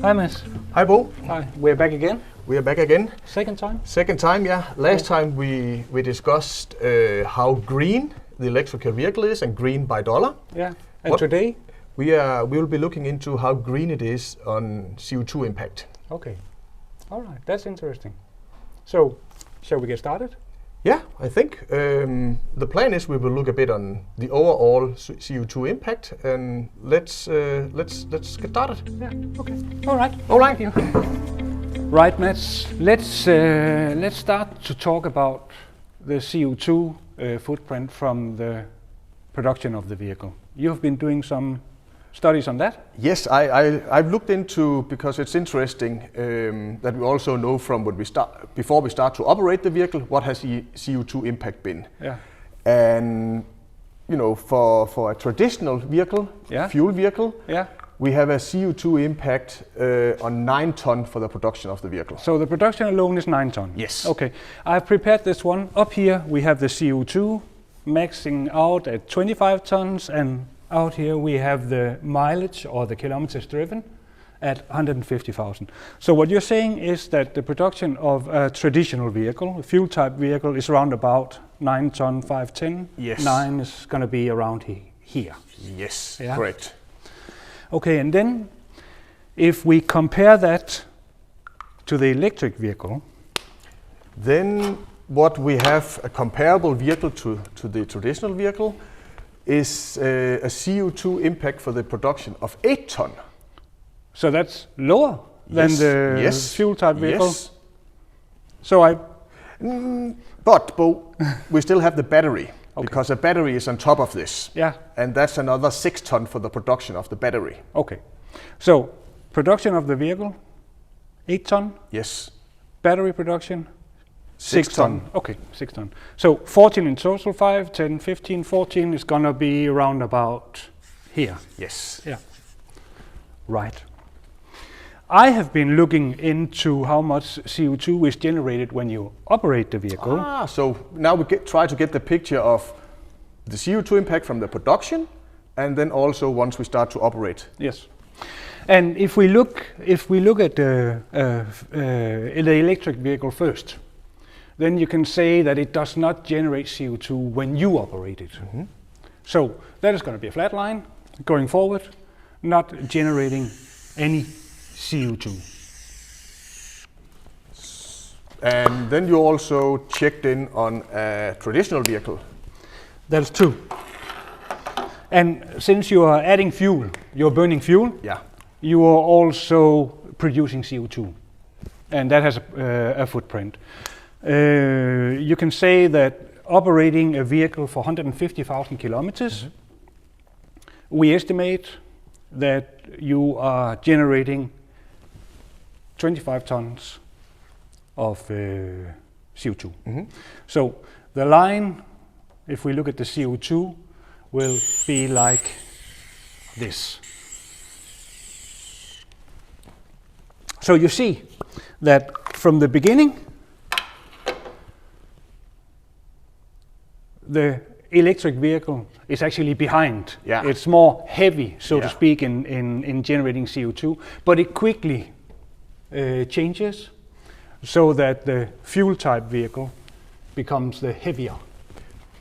Hi, Mads. Hi, Bo. Hi. We're back again. We are back again. Second time? Second time, yeah. Last time we discussed how green the electrical vehicle is and green by dollar. Yeah. And today? We will be looking into how green it is on CO2 impact. Okay. All right. That's interesting. So, shall we get started? Yeah, I think the plan is we will look a bit on the overall CO2 impact, and let's get started. Yeah. Okay. All right. All right. Thank you. Right, Mads. Let's start to talk about the CO2 footprint from the production of the vehicle. You have been doing some studies on that? Yes, I've looked into, because it's interesting that we also know from what before we start to operate the vehicle, what has the CO2 impact been. Yeah. And you know, for a traditional vehicle, fuel vehicle, we have a CO2 impact on 9 tons for the production of the vehicle. So the production alone is 9 tons? Yes. Okay. I've prepared this one. Up here we have the CO2 maxing out at 25 tons, and out here we have the mileage or the kilometers driven at 150,000. So what you're saying is that the production of a traditional vehicle, a fuel type vehicle, is around about 9 ton, 510. Yes. 9 is going to be around here. Yes, yeah? Correct. Okay, and then if we compare that to the electric vehicle, then what we have a comparable vehicle to the traditional vehicle is a CO2 impact for the production of 8 ton. So that's lower than the fuel type vehicle? Yes. So but Bo, we still have the battery, because the battery is on top of this. Yeah. And that's another 6 ton for the production of the battery. Okay. So production of the vehicle, 8 ton? Yes. Battery production? 6 ton. ton. Okay, 6 ton. So 14 in total, 5, 10, 15, 14 is gonna be around about here. Yes. Yeah. Right. I have been looking into how much CO2 is generated when you operate the vehicle. So now we try to get the picture of the CO2 impact from the production, and then also once we start to operate. Yes. And if we look at the electric vehicle first, then you can say that it does not generate CO2 when you operate it. Mm-hmm. So that is going to be a flat line going forward, not generating any CO2. And then you also checked in on a traditional vehicle. That's true. And since you are adding fuel, you're burning fuel, you are also producing CO2. And that has a footprint. You can say that operating a vehicle for 150,000 kilometers, we estimate that you are generating 25 tons of CO2. Mm-hmm. So the line, if we look at the CO2, will be like this. So you see that from the beginning, the electric vehicle is actually behind. Yeah. It's more heavy, so to speak, in generating CO2, but it quickly changes so that the fuel type vehicle becomes the heavier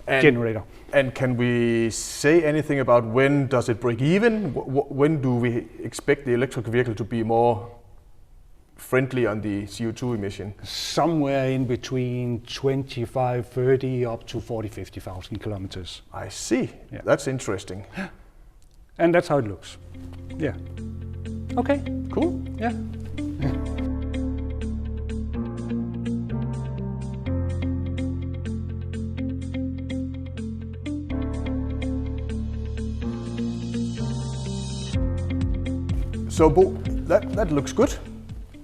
generator. And can we say anything about when does it break even? When do we expect the electric vehicle to be more friendly on the CO2 emission? Somewhere in between 25, 30 up to 40, 50,000 kilometers. I see. Yeah. That's interesting. And that's how it looks. Yeah. Okay. Cool. Yeah. So Bo, that looks good.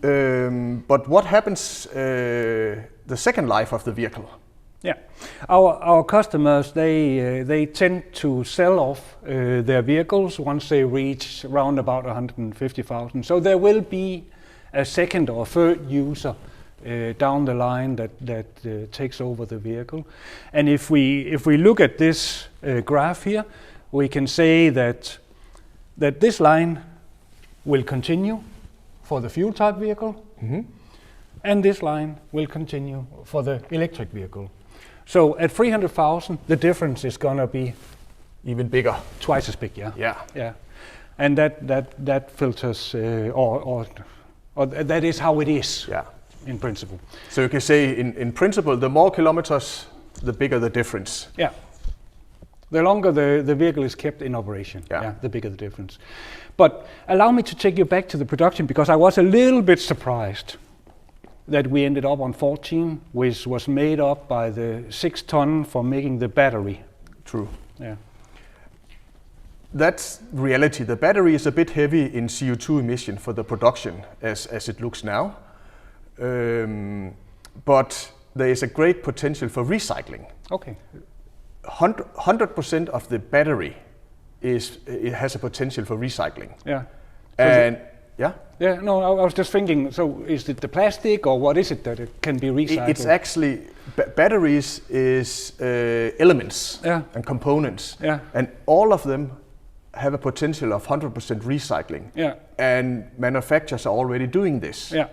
But what happens the second life of the vehicle? Yeah, our customers they tend to sell off their vehicles once they reach around about 150,000. So there will be a second or third user down the line that takes over the vehicle. And if we look at this graph here, we can say that this line will continue for the fuel type vehicle, and this line will continue for the electric vehicle. So at 300,000, the difference is going to be even bigger, twice as big. Yeah. And that filters, or that is how it is. Yeah. In principle. So you can say, in principle, the more kilometers, the bigger the difference. Yeah. The longer the vehicle is kept in operation, the bigger the difference. But allow me to take you back to the production, because I was a little bit surprised that we ended up on 14, which was made up by the 6 ton for making the battery. True. Yeah. That's reality. The battery is a bit heavy in CO2 emission for the production as it looks now. But there is a great potential for recycling. Okay. 100% of the battery it has a potential for recycling. Yeah. And no, I was just thinking, so is it the plastic or what is it that it can be recycled? It's actually, batteries is elements and components. Yeah. And all of them have a potential of 100% recycling. Yeah. And manufacturers are already doing this. Yeah.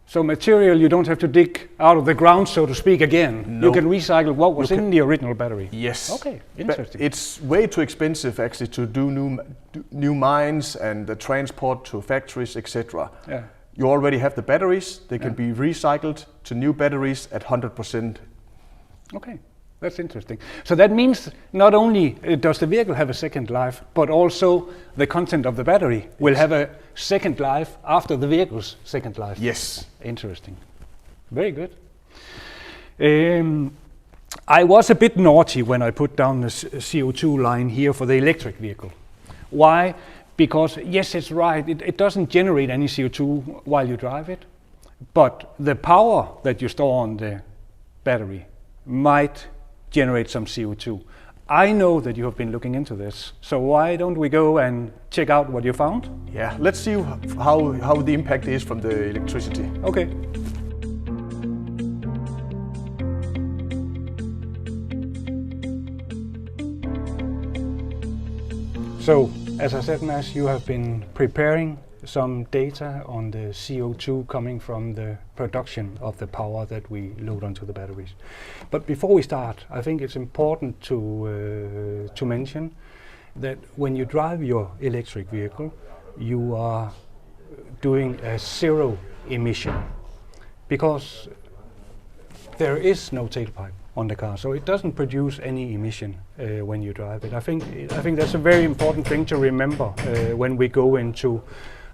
So material you don't have to dig out of the ground, so to speak, again. No. You can recycle what was in the original battery. Yes. Okay, interesting. It's way too expensive actually to do new mines and the transport to factories, etc. Yeah. You already have the batteries. They can be recycled to new batteries at 100%. Okay. That's interesting. So that means not only does the vehicle have a second life, but also the content of the battery will have a second life after the vehicle's second life. Yes. Interesting. Very good. I was a bit naughty when I put down the CO2 line here for the electric vehicle. Why? Because yes, it's right, it doesn't generate any CO2 while you drive it, but the power that you store on the battery might generate some CO2. I know that you have been looking into this, so why don't we go and check out what you found? Yeah, let's see how the impact is from the electricity. Okay. So, as I said, Mads, you have been preparing some data on the CO2 coming from the production of the power that we load onto the batteries. But before we start, I think it's important to mention that when you drive your electric vehicle, you are doing a zero emission, because there is no tailpipe on the car, so it doesn't produce any emission when you drive it. I think that's a very important thing to remember when we go into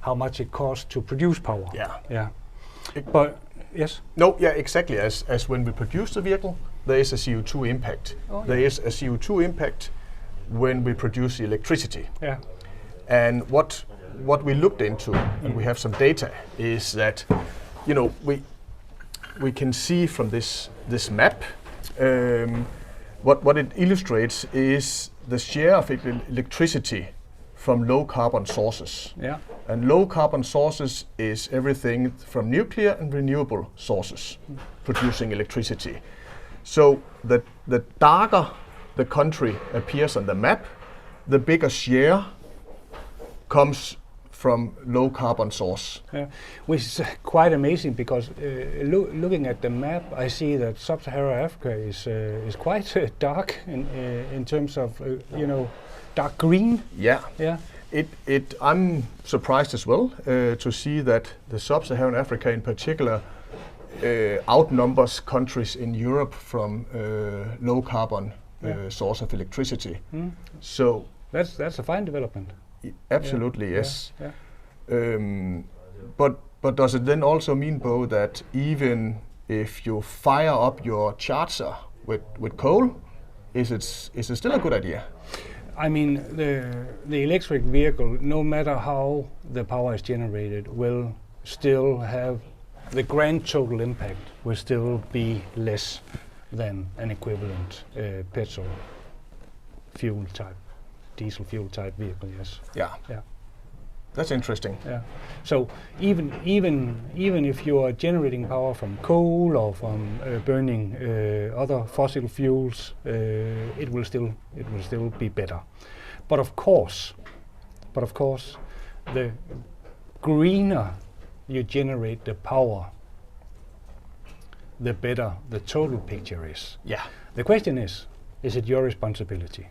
how much it costs to produce power. Yeah. But yes. No. Yeah. Exactly. As when we produce the vehicle, there is a CO2 impact. Oh, there is a CO2 impact when we produce the electricity. Yeah. And what we looked into, and we have some data, is that, you know, we can see from this map what it illustrates is the share of electricity from low carbon sources. Yeah. And low carbon sources is everything from nuclear and renewable sources producing electricity. So the darker the country appears on the map, the bigger share comes from low carbon source. Yeah, which is quite amazing, because looking at the map, I see that Sub-Saharan Africa is quite dark in terms of dark green. Yeah. Yeah. I'm surprised as well to see that the Sub-Saharan Africa in particular outnumbers countries in Europe from low carbon source of electricity. So that's a fine development. Absolutely, yes. Yeah. But does it then also mean, Bo, that even if you fire up your charger with coal, is it still a good idea? I mean, the electric vehicle, no matter how the power is generated, will still have the grand total impact will still be less than an equivalent petrol fuel type, diesel fuel type vehicle. Yes. Yeah. Yeah. That's interesting. Yeah. So even if you are generating power from coal or from burning other fossil fuels, it will still be better. But of course, the greener you generate the power, the better the total picture is. Yeah. The question is it your responsibility?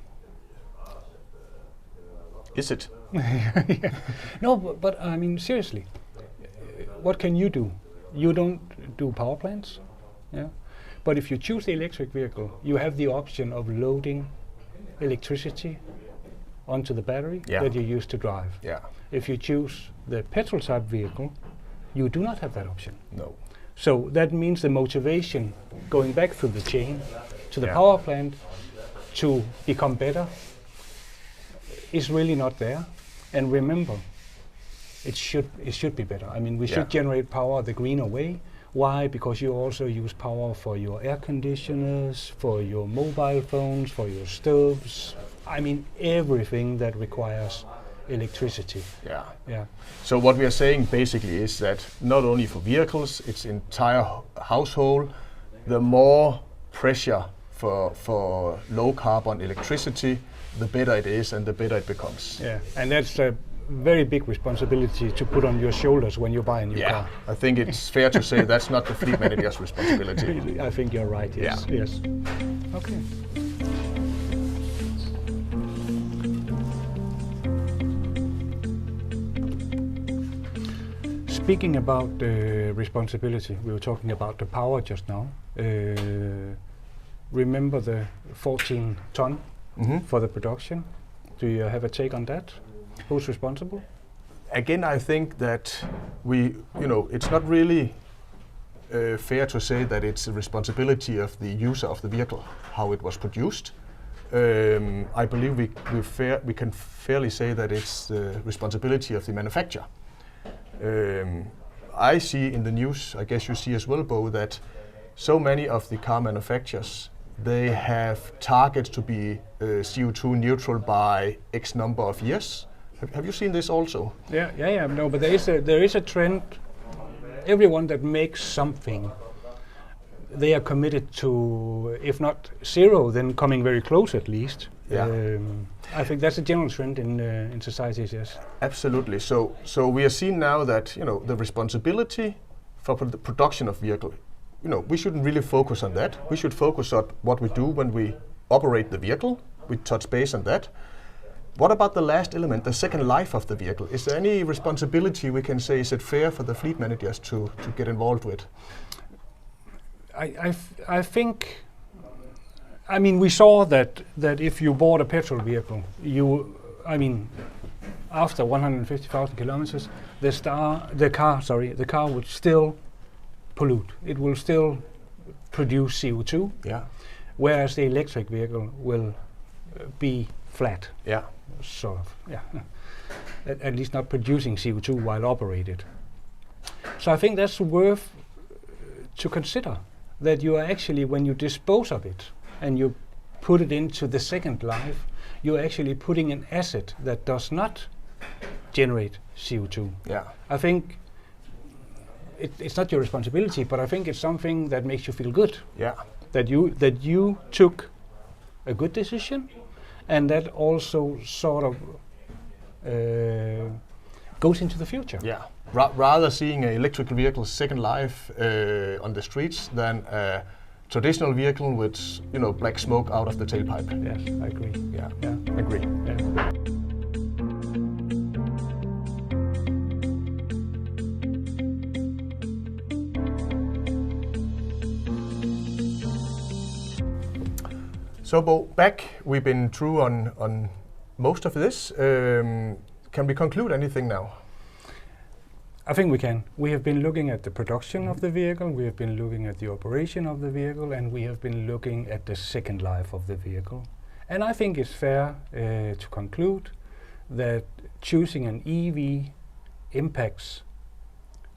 Is it? Yeah. No, but I mean, seriously, what can you do? You don't do power plants, yeah? But if you choose the electric vehicle, you have the option of loading electricity onto the battery that you use to drive. Yeah. If you choose the petrol type vehicle, you do not have that option. No. So that means the motivation going back through the chain to the power plant to become better is really not there. And remember, it should be better. I mean, we should generate power the greener way. Why? Because you also use power for your air conditioners, for your mobile phones, for your stoves. I mean, everything that requires electricity. Yeah. Yeah. So what we are saying basically is that not only for vehicles, it's entire household, the more pressure for low carbon electricity, the better it is and the better it becomes. Yeah, and that's a very big responsibility to put on your shoulders when you buy a new car. I think it's fair to say that's not the fleet manager's responsibility. I think you're right, yes. Yeah. Yes. Okay. Speaking about responsibility, we were talking about the power just now. Remember the 14 ton for the production? Do you have a take on that? Who's responsible? Again, I think that it's not really fair to say that it's the responsibility of the user of the vehicle, how it was produced. I believe we can fairly say that it's the responsibility of the manufacturer. I see in the news, I guess you see as well, Bo, that so many of the car manufacturers, they have targets to be CO2 neutral by X number of years. Have you seen this also? Yeah. No, but there is a trend. Everyone that makes something, they are committed to, if not zero, then coming very close at least. Yeah. I think that's a general trend in societies, yes. Absolutely. So we are seeing now that the responsibility for the production of vehicle, we shouldn't really focus on that. We should focus on what we do when we operate the vehicle. We touch base on that. What about the last element, the second life of the vehicle? Is there any responsibility we can say, is it fair for the fleet managers to get involved with? I think, I mean, we saw that if you bought a petrol vehicle, after 150,000 kilometers, the car would still pollute. It will still produce CO2. Yeah. Whereas the electric vehicle will be flat. Yeah. Sort of. Yeah. At least not producing CO2 while operated. So I think that's worth to consider, that you are actually, when you dispose of it and you put it into the second life, you're actually putting an asset that does not generate CO2. Yeah. I think it's not your responsibility, but I think it's something that makes you feel good. Yeah. That you took a good decision, and that also sort of goes into the future. Yeah. Rather seeing an electric vehicle second life on the streets than a traditional vehicle with black smoke out of the tailpipe. Yes, I agree. Yeah. Agree. Yeah. So Bo, we've been through on most of this. Can we conclude anything now? I think we can. We have been looking at the production of the vehicle, we have been looking at the operation of the vehicle, and we have been looking at the second life of the vehicle. And I think it's fair to conclude that choosing an EV impacts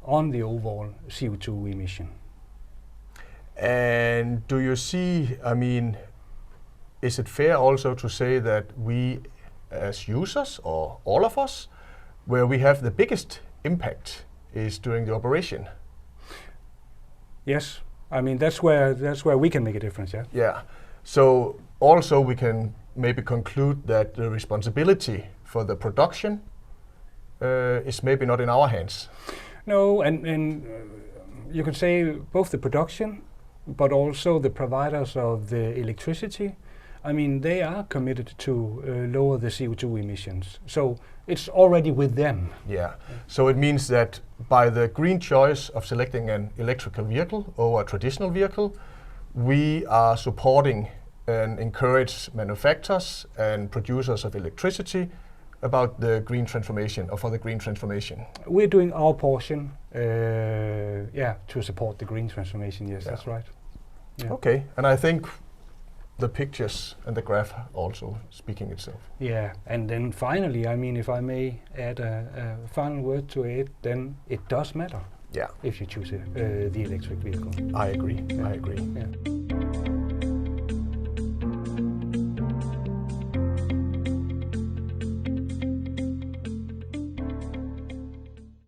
on the overall CO2 emission. And do you see, is it fair also to say that we as users, or all of us, where we have the biggest impact is during the operation? Yes, that's where we can make a difference, yeah. Yeah, so also we can maybe conclude that the responsibility for the production is maybe not in our hands. No, and you can say both the production, but also the providers of the electricity. I mean, they are committed to lower the CO2 emissions. So it's already with them. Yeah. So it means that by the green choice of selecting an electrical vehicle over a traditional vehicle, we are supporting and encourage manufacturers and producers of electricity about the green transformation, or for the green transformation. We're doing our portion, to support the green transformation. Yes, that's right. Yeah. Okay, and I think the pictures and the graph also speaking itself. Yeah, and then finally, I mean, if I may add a final word to it, then it does matter. Yeah. If you choose the electric vehicle. I agree. Yeah. I agree. Yeah.